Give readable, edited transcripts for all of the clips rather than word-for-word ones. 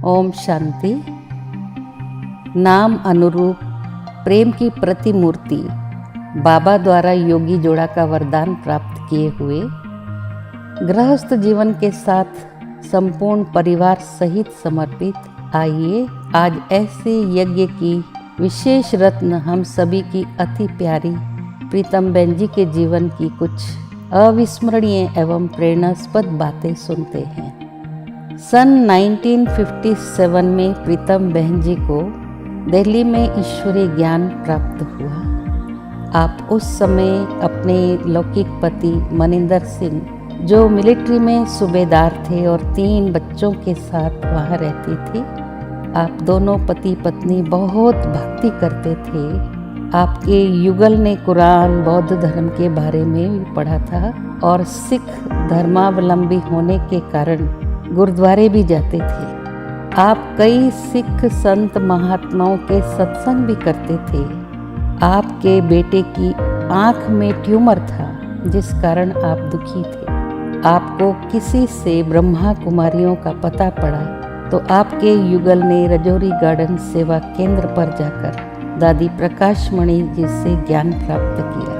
ओम शांति। नाम अनुरूप प्रेम की प्रतिमूर्ति बाबा द्वारा योगी जोड़ा का वरदान प्राप्त किए हुए गृहस्थ जीवन के साथ संपूर्ण परिवार सहित समर्पित आइए आज ऐसे यज्ञ की विशेष रत्न हम सभी की अति प्यारी प्रीतम बहन जी के जीवन की कुछ अविस्मरणीय एवं प्रेरणास्पद बातें सुनते हैं। सन 1957 में प्रीतम बहन जी को दिल्ली में ईश्वरीय ज्ञान प्राप्त हुआ। आप उस समय अपने लौकिक पति मनिंदर सिंह, जो मिलिट्री में सूबेदार थे और 3 बच्चों के साथ वहाँ रहती थी, आप दोनों पति पत्नी बहुत भक्ति करते थे। आपके युगल ने कुरान बौद्ध धर्म के बारे में भी पढ़ा था और सिख धर्मावलंबी होने के कारण गुरुद्वारे भी जाते थे। आप कई सिख संत महात्माओं के सत्संग भी करते थे। आपके बेटे की आंख में ट्यूमर था जिस कारण आप दुखी थे। आपको किसी से ब्रह्मा कुमारियों का पता पड़ा तो आपके युगल ने रजौरी गार्डन सेवा केंद्र पर जाकर दादी प्रकाशमणि जी से ज्ञान प्राप्त किया।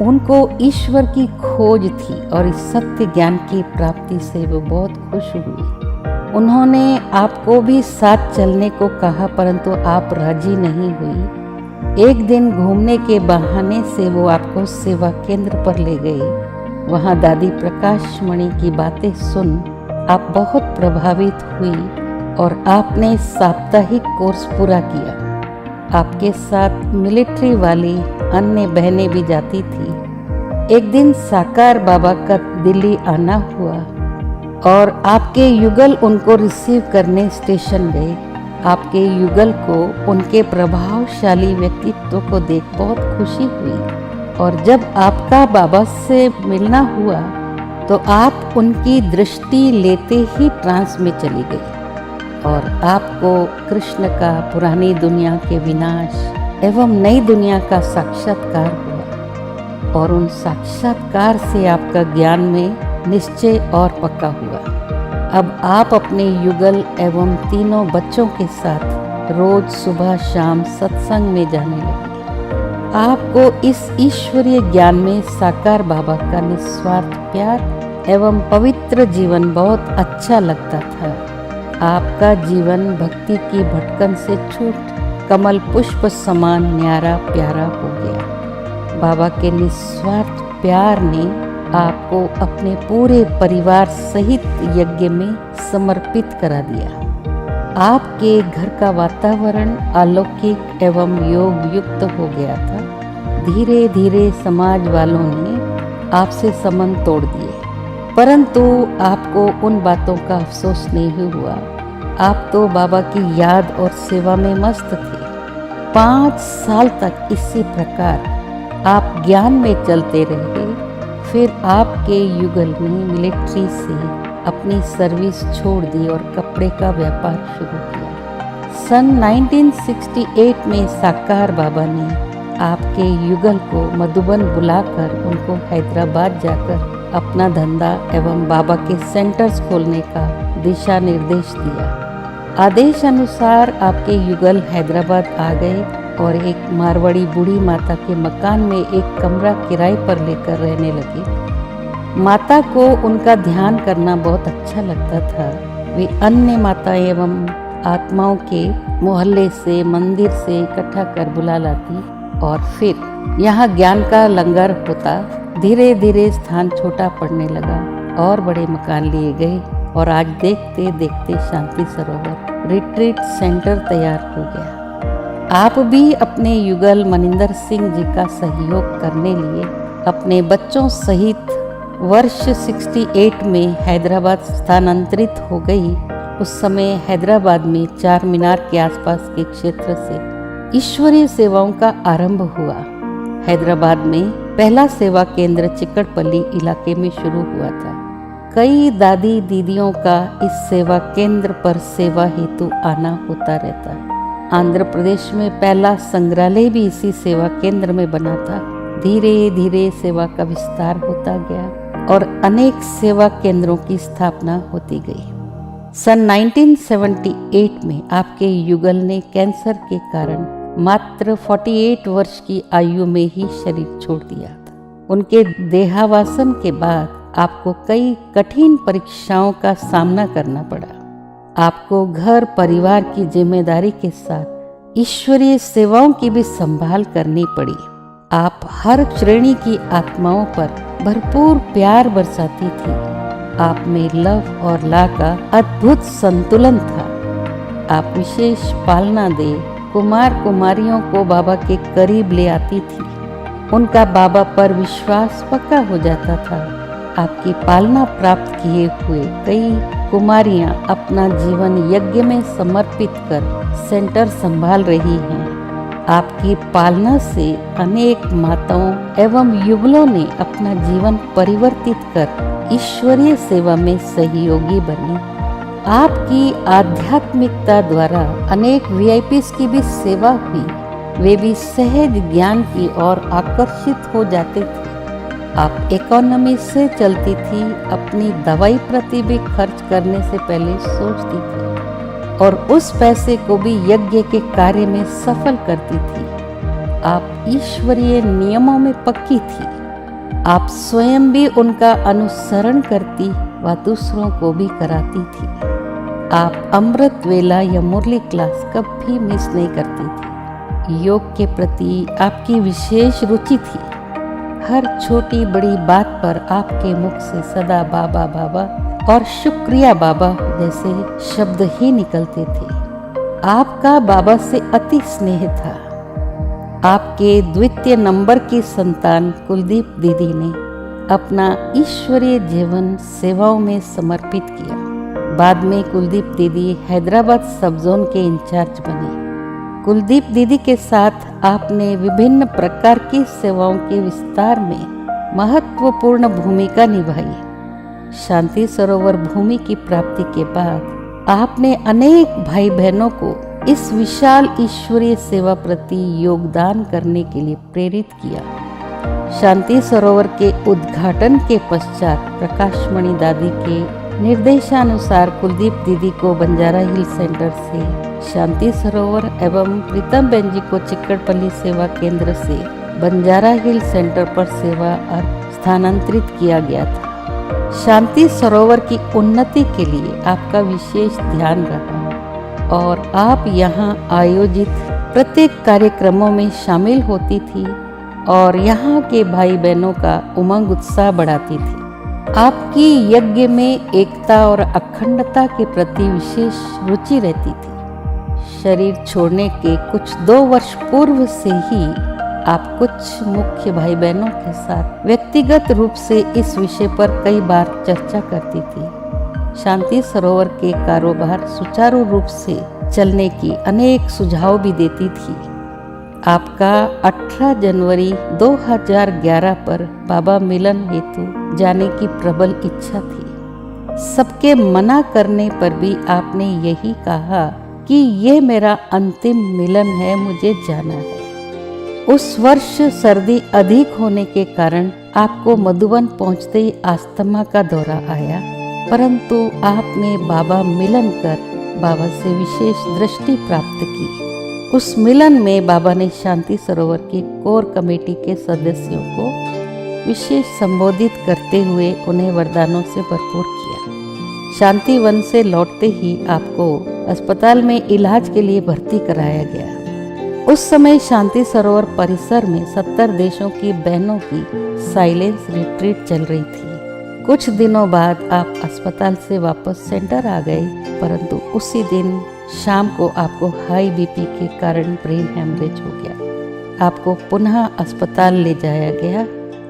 उनको ईश्वर की खोज थी और इस सत्य ज्ञान की प्राप्ति से वो बहुत खुश हुई। उन्होंने आपको भी साथ चलने को कहा परंतु आप राजी नहीं हुई। एक दिन घूमने के बहाने से वो आपको सेवा केंद्र पर ले गए। वहाँ दादी प्रकाशमणि की बातें सुन आप बहुत प्रभावित हुई और आपने साप्ताहिक कोर्स पूरा किया। आपके साथ मिलिट्री वाली अन्य बहनें भी जाती थी। एक दिन साकार बाबा का दिल्ली आना हुआ और आपके युगल उनको रिसीव करने स्टेशन गए। आपके युगल को उनके प्रभावशाली व्यक्तित्व को देख बहुत खुशी हुई और जब आपका बाबा से मिलना हुआ तो आप उनकी दृष्टि लेते ही ट्रांस में चली गई और आपको कृष्ण का पुरानी दुनिया के विनाश एवं नई दुनिया का साक्षात्कार हुआ और उन साक्षात्कार से आपका ज्ञान में निश्चय और पक्का हुआ। अब आप अपने युगल एवं तीनों बच्चों के साथ रोज सुबह शाम सत्संग में जाने लगे। आपको इस ईश्वरीय ज्ञान में साकार बाबा का निस्वार्थ प्यार एवं पवित्र जीवन बहुत अच्छा लगता था। आपका जीवन भक्ति की भटकन से छूट कमल पुष्प समान न्यारा प्यारा हो गया। बाबा के निस्वार्थ प्यार ने आपको अपने पूरे परिवार सहित यज्ञ में समर्पित करा दिया। आपके घर का वातावरण अलौकिक एवं योग युक्त हो गया था। धीरे धीरे समाज वालों ने आपसे संबंध तोड़ दिए परंतु आपको उन बातों का अफसोस नहीं हुआ। आप तो बाबा की याद और सेवा में मस्त थे। 5 साल तक इसी प्रकार आप ज्ञान में चलते रहे। फिर आपके युगल ने मिलिट्री से अपनी सर्विस छोड़ दी और कपड़े का व्यापार शुरू किया। सन 1968 में साकार बाबा ने आपके युगल को मधुबन बुलाकर उनको हैदराबाद जाकर अपना धंधा एवं बाबा के सेंटर्स खोलने का दिशा निर्देश दिया। आदेश अनुसार आपके युगल हैदराबाद आ गए और एक मारवाड़ी बूढ़ी माता के मकान में एक कमरा किराए पर लेकर रहने लगे। माता को उनका ध्यान करना बहुत अच्छा लगता था। वे अन्य माता एवं आत्माओं के मोहल्ले से मंदिर से इकट्ठा कर बुला लाती और फिर यहाँ ज्ञान का लंगर होता। धीरे धीरे स्थान छोटा पड़ने लगा और बड़े मकान लिए गए और आज देखते देखते शांति सरोवर रिट्रीट सेंटर तैयार हो गया। आप भी अपने युगल मनिंदर सिंह जी का सहयोग करने लिए अपने बच्चों सहित वर्ष 68 में हैदराबाद स्थानांतरित हो गई। उस समय हैदराबाद में 4 मीनार के आसपास के क्षेत्र से ईश्वरीय सेवाओं का आरंभ हुआ। हैदराबाद में पहला सेवा केंद्र चिकड़पल्ली इलाके में शुरू हुआ था। कई दादी दीदियों का इस सेवा केंद्र पर सेवा हेतु आना होता रहता है। आंध्र प्रदेश में पहला संग्रहालय भी इसी सेवा केंद्र में बना था। धीरे धीरे सेवा का विस्तार होता गया और अनेक सेवा केंद्रों की स्थापना होती गई। सन 1978 में आपके युगल ने कैंसर के कारण मात्र 48 वर्ष की आयु में ही शरीर छोड़ दिया था। उनके देहावसान के बाद आपको कई कठिन परीक्षाओं का सामना करना पड़ा। आपको घर परिवार की जिम्मेदारी के साथ ईश्वरीय सेवाओं की भी संभाल करनी पड़ी। आप हर श्रेणी की आत्माओं पर भरपूर प्यार बरसाती थी। आप में लव और ला का अद्भुत संतुलन था। आप विशेष पालना दे कुमार कुमारियों को बाबा के करीब ले आती थी। उनका बाबा पर विश्वास पक्का हो जाता था। आपकी पालना प्राप्त किए हुए कई कुमारियां अपना जीवन यज्ञ में समर्पित कर सेंटर संभाल रही हैं। आपकी पालना से अनेक माताओं एवं युगलों ने अपना जीवन परिवर्तित कर ईश्वरीय सेवा में सहयोगी बने। आपकी आध्यात्मिकता द्वारा अनेक वीआईपीस की भी सेवा हुई। वे भी सहज ज्ञान की ओर आकर्षित हो जाते थे। आप इकोनॉमी से चलती थी। अपनी दवाई प्रति भी खर्च करने से पहले सोचती थी और उस पैसे को भी यज्ञ के कार्य में सफल करती थी। आप ईश्वरीय नियमों में पक्की थी। आप स्वयं भी उनका अनुसरण करती व दूसरों को भी कराती थी। आप अमृत वेला या मुरली क्लास कभी मिस नहीं करती थी। योग के प्रति आपकी विशेष रुचि थी। हर छोटी बड़ी बात पर आपके मुख से सदा बाबा बाबा और शुक्रिया बाबा जैसे शब्द ही निकलते थे। आपका बाबा से अति स्नेह था। आपके द्वितीय नंबर की संतान कुलदीप दीदी ने अपना ईश्वरीय जीवन सेवाओं में समर्पित किया। बाद में कुलदीप दीदी हैदराबाद सब जोन के इंचार्ज बने। कुलदीप दीदी के साथ आपने विभिन्न प्रकार की सेवाओं के विस्तार में महत्वपूर्ण भूमिका निभाई। शांति सरोवर भूमि की प्राप्ति के बाद आपने अनेक भाई बहनों को इस विशाल ईश्वरीय सेवा प्रति योगदान करने के लिए प्रेरित किया। शांति सरोवर के उद्घाटन के पश्चात प्रकाशमणि दादी के निर्देशानुसार कुलदीप दीदी को बंजारा हिल सेंटर से शांति सरोवर एवं प्रीतम बेन जी को चिक्कड़पल्ली सेवा केंद्र से बंजारा हिल सेंटर पर सेवा स्थानांतरित किया गया था। शांति सरोवर की उन्नति के लिए आपका विशेष ध्यान रहा और आप यहाँ आयोजित प्रत्येक कार्यक्रमों में शामिल होती थी और यहाँ के भाई बहनों का उमंग उत्साह बढ़ाती थी। आपकी यज्ञ में एकता और अखंडता के प्रति विशेष रुचि रहती थी। शरीर छोड़ने के कुछ 2 वर्ष पूर्व से ही आप कुछ मुख्य भाई बहनों के साथ व्यक्तिगत रूप से इस विषय पर कई बार चर्चा करती थी। शांति सरोवर के कारोबार सुचारू रूप से चलने की अनेक सुझाव भी देती थी। आपका 18 जनवरी 2011 पर बाबा मिलन हेतु जाने की प्रबल इच्छा थी। सबके मना करने पर भी आपने यही कहा कि ये मेरा अंतिम मिलन है, मुझे जाना है। उस वर्ष सर्दी अधिक होने के कारण आपको मधुबन पहुंचते ही अस्थमा का दौरा आया, परंतु आपने बाबा मिलन कर बाबा से विशेष दृष्टि प्राप्त की। उस मिलन में बाबा ने शांति सरोवर की कोर कमेटी के सदस्यों को विशेष संबोधित करते हुए उन्हें वरदानों से भरपूर किया। शांति वन से लौटते ही आपको अस्पताल में इलाज के लिए भर्ती कराया गया। उस समय शांति सरोवर परिसर में 70 देशों की बहनों की साइलेंस रिट्रीट चल रही थी। कुछ दिनों बाद आप अस्पताल से वापस सेंटर आ गए, परंतु उसी दिन शाम को आपको हाई बीपी के कारण ब्रेन हेमरेज हो गया। आपको पुनः अस्पताल ले जाया गया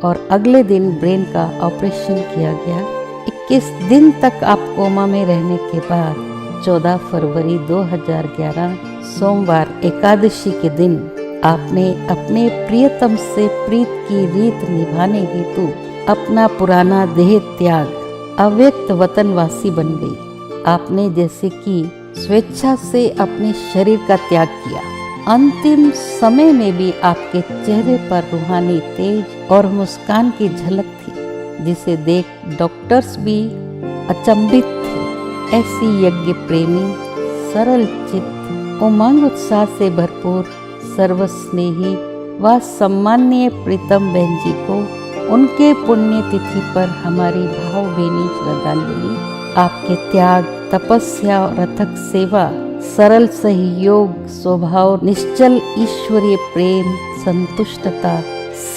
और अगले दिन ब्रेन का ऑपरेशन किया गया। 21 दिन तक आप कोमा में रहने के बाद 14 फरवरी 2011 सोमवार एकादशी के दिन आपने अपने प्रियतम से प्रीत की रीत निभाने हेतु अपना पुराना देह त्याग अव्यक्त वतनवासी बन गई। आपने जैसे कि स्वेच्छा से अपने शरीर का त्याग किया। अंतिम समय में भी आपके चेहरे पर रूहानी तेज और मुस्कान की झलक थी, जिसे देख डॉक्टर्स भी अचंभित थे। ऐसी यज्ञ प्रेमी, सरल चित्त, उमंग उत्साह से भरपूर, सर्वस्नेही व सम्माननीय प्रीतम बहन जी को उनके पुण्य तिथि पर हमारी भावभीनी श्रद्धांजलि। आपके त्याग, तपस्या और अथक सेवा, सरल सहयोग स्वभाव, निश्चल ईश्वरीय प्रेम, संतुष्टता,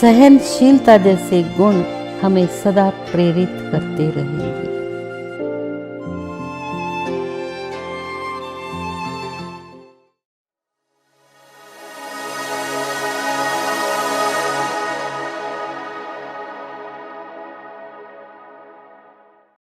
सहनशीलता जैसे गुण हमें सदा प्रेरित करते रहेंगे।